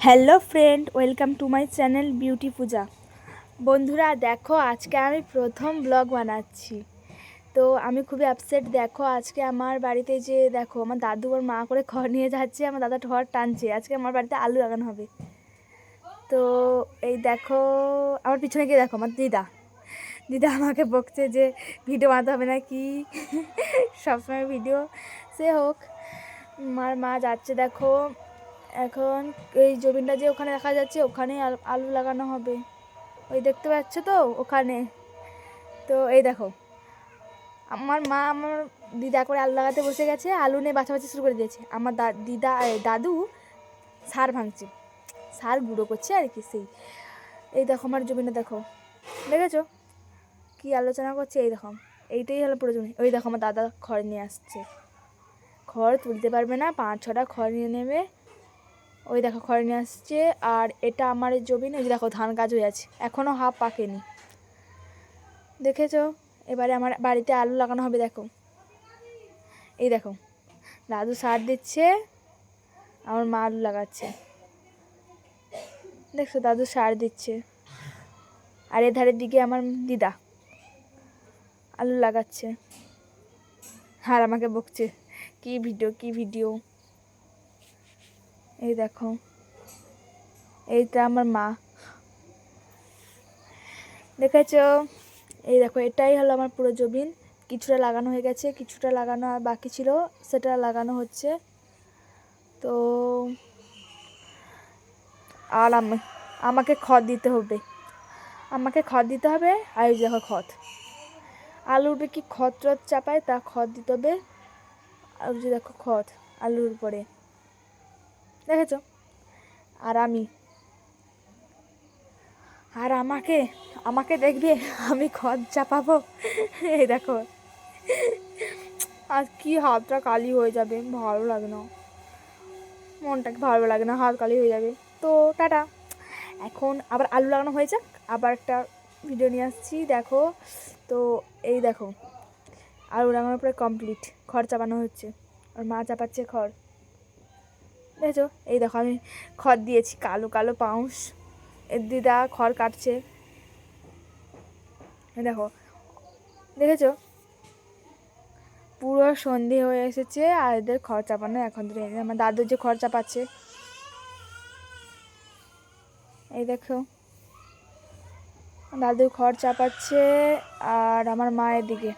Hello friend, welcome to my channel beauty Puja. বন্ধুরা দেখো, আজকে আমি প্রথম ব্লগ বানাচ্ছি। তো আমি খুবই আপসেট। দেখো আজকে আমার বাড়িতে যে দেখো আমার দাদু আর মা করে খড় নিয়ে যাচ্ছে, আমার দাদা খড় টানছে। আজকে আমার বাড়িতে আলু লাগানো হবে। তো এই দেখো আমার পিছনে গিয়ে দেখো আমার দিদা দিদা আমাকে বকছে যে ভিডিও বানাতে হবে না কি সবসময় ভিডিও। সে হোক, আমার মা যাচ্ছে দেখো। এখন এই জমিনটা যে ওখানে দেখা যাচ্ছে, ওখানে আলু লাগানো হবে। ওই দেখতে পাচ্ছ তো ওখানে। তো এই দেখো আমার মা আমার দিদা করে আলু লাগাতে বসে গেছে, আলু নিয়ে বাছাবাছি শুরু করে দিয়েছে। আমার দাদু সার ভাঙছে, সার গুঁড়ো করছে আর কি। সেই এই দেখো আমার জমিনে দেখো, দেখেছো কি আলোচনা করছে? এই দেখো এইটাই হলো পুরো জমি। ওই দেখো আমার দাদা খড় নিয়ে আসছে, খড় তুলতে পারবে না, 5-6টা খড় নিয়ে নেবে। ওই দেখো খড় নিয়ে আসছে। আর এটা আমার জমিন। ওই দেখো ধান গাছ হয়ে আছে, এখনও হাফ পাকেনি, দেখেছো? এবারে আমার বাড়িতে আলু লাগানো হবে। দেখো এই দেখো দাদু সার দিচ্ছে, আমার মা আলু লাগাচ্ছে। দেখছো দাদু সার দিচ্ছে, আর এধারের দিকে আমার দিদা আলু লাগাচ্ছে। আর আমাকে বকছে কি ভিডিও। এই দেখো এইটা আমার মা, দেখেছো? এই দেখো এটাই হলো আমার পুরো জমিন। কিছুটা লাগানো হয়ে গেছে, কিছুটা লাগানো আর বাকি ছিল, সেটা লাগানো হচ্ছে। তো আর আমাকে খড় দিতে হবে, আর এই দেখো খড়, আলুর কি খড় চাপায় তা খড় দিতে হবে। আর যে দেখো খড় আলুর উপরে, দেখেছো? আর আমাকে দেখবে আমি খড় চাপাবো। এই দেখো আর কি হাতটা কালি হয়ে যাবে, ভালো লাগে না, মনটাকে ভালো লাগে না, হাত কালি হয়ে যাবে। তো টাটা, এখন আবার আলু লাগানো হয়ে যাক, আবার একটা ভিডিও নিয়ে আসছি। দেখো তো এই দেখো আলু লাগানোর পরে কমপ্লিট, খড় চাপানো হচ্ছে, আর মা চাপাচ্ছে খড়, দেখেছো? এই দেখো আমি খড় দিয়েছি, কালো কালো পাউস। এর দিদা খড় কাটছে, দেখো, দেখেছো? পুরো সন্ধে হয়ে এসেছে আর এদের খড় চাপানো এখন ধরে। আমার দাদুর যে খড় চাপাচ্ছে, এই দেখো দাদু খড় চাপাচ্ছে, আর আমার মায়ের দিকে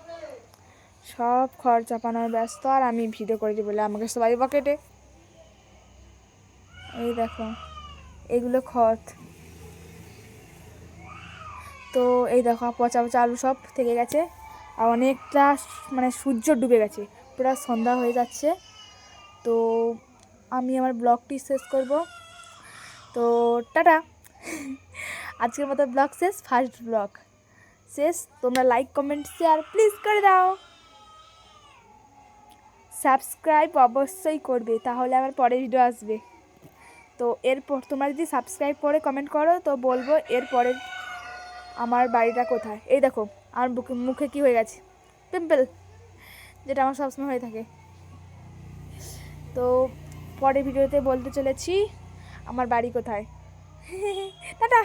সব খড় চাপানোর ব্যস্ত, আর আমি ভিডিও করেছি বলে আমাকে সবাই পকেটে। এই দেখো এগুলো খড়। তো এই দেখো পচা পচা আলু সব থেকে গেছে, আর অনেকটা মানে সূর্য ডুবে গেছে, পুরো সন্ধ্যা হয়ে যাচ্ছে। তো আমি আমার ব্লগটি শেষ করব। তো টাটা, আজকের মতো ব্লগ শেষ, ফার্স্ট ব্লগ শেষ। তোমরা লাইক কমেন্ট শেয়ার প্লিজ করে দাও, সাবস্ক্রাইব অবশ্যই করবে, তাহলে আমার পরের ভিডিও আসবে। তো এরপর তোমরা যদি সাবস্ক্রাইব করে কমেন্ট করো তো বলবো এরপরে আমার বাড়িটা কোথায়। এই দেখো আমার মুখে কি হয়ে গেছে, পিম্পল, যেটা আমার সবসময় হয়ে থাকে। তো পরের ভিডিওতে বলতে চলেছি আমার বাড়ি কোথায়। টাটা।